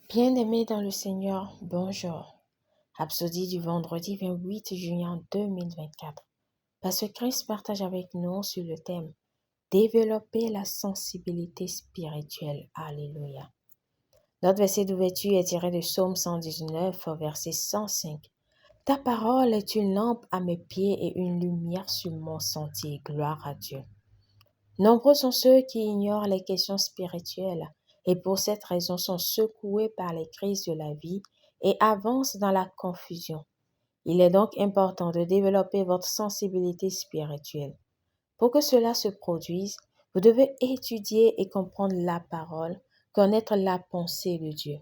Bien-aimés dans le Seigneur, bonjour. Rhapsodie du vendredi 28 juin 2024. Pasteur Chris partage avec nous sur le thème Développer la sensibilité spirituelle. Alléluia. Notre verset d'ouverture est tiré de Psaume 119, verset 105. Ta parole est une lampe à mes pieds et une lumière sur mon sentier. Gloire à Dieu. Nombreux sont ceux qui ignorent les questions spirituelles et pour cette raison sont secoués par les crises de la vie et avancent dans la confusion. Il est donc important de développer votre sensibilité spirituelle. Pour que cela se produise, vous devez étudier et comprendre la parole, connaître la pensée de Dieu.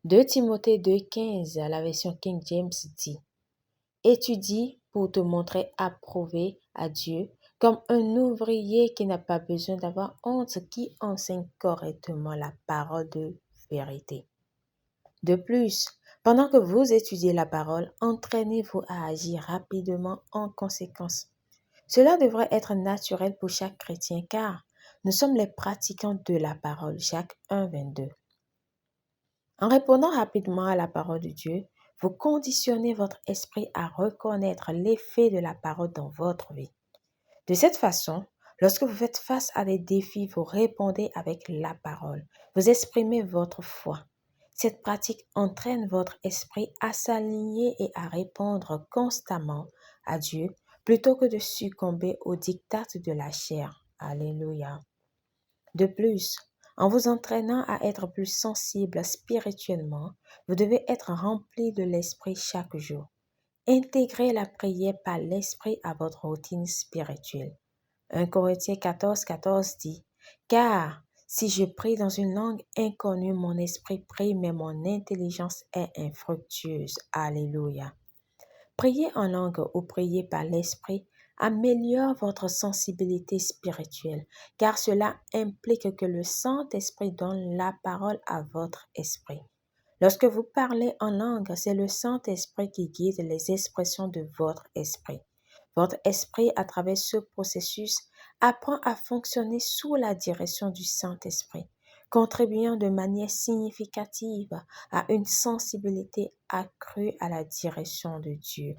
2 Timothée 2,15, la version King James dit « Étudie pour te montrer approuvé à Dieu, comme un ouvrier qui n'a pas besoin d'avoir honte, qui enseigne correctement la parole de vérité. » De plus, pendant que vous étudiez la parole, entraînez-vous à agir rapidement en conséquence. Cela devrait être naturel pour chaque chrétien car nous sommes les pratiquants de la parole. Jacques 1, 22. En répondant rapidement à la parole de Dieu, vous conditionnez votre esprit à reconnaître l'effet de la parole dans votre vie. De cette façon, lorsque vous faites face à des défis, vous répondez avec la parole. Vous exprimez votre foi. Cette pratique entraîne votre esprit à s'aligner et à répondre constamment à Dieu plutôt que de succomber aux diktats de la chair. Alléluia. De plus, en vous entraînant à être plus sensible spirituellement, vous devez être rempli de l'esprit chaque jour. Intégrez la prière par l'esprit à votre routine spirituelle. 1 Corinthiens 14, 14 dit « Car si je prie dans une langue inconnue, mon esprit prie, mais mon intelligence est infructueuse. » Alléluia. Prier en langue ou prier par l'esprit améliore votre sensibilité spirituelle, car cela implique que le Saint-Esprit donne la parole à votre esprit. Lorsque vous parlez en langue, c'est le Saint-Esprit qui guide les expressions de votre esprit. Votre esprit, à travers ce processus, apprend à fonctionner sous la direction du Saint-Esprit, contribuant de manière significative à une sensibilité accrue à la direction de Dieu.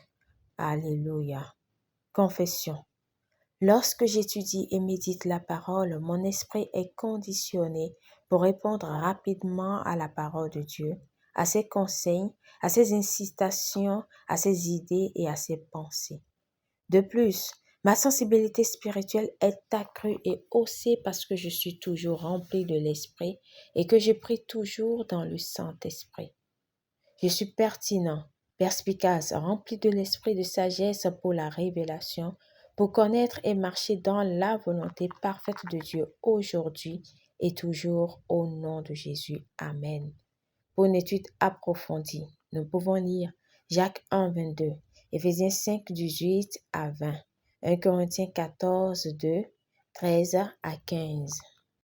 Alléluia. Confession. Lorsque j'étudie et médite la parole, mon esprit est conditionné pour répondre rapidement à la parole de Dieu, à ses conseils, à ses incitations, à ses idées et à ses pensées. De plus, ma sensibilité spirituelle est accrue et haussée parce que je suis toujours rempli de l'Esprit et que je prie toujours dans le Saint-Esprit. Je suis pertinent, perspicace, rempli de l'esprit de sagesse pour la révélation, pour connaître et marcher dans la volonté parfaite de Dieu aujourd'hui et toujours au nom de Jésus. Amen. Pour une étude approfondie, nous pouvons lire Jacques 1, 22, Éphésiens 5, 18 à 20, 1 Corinthiens 14, 2, 13 à 15.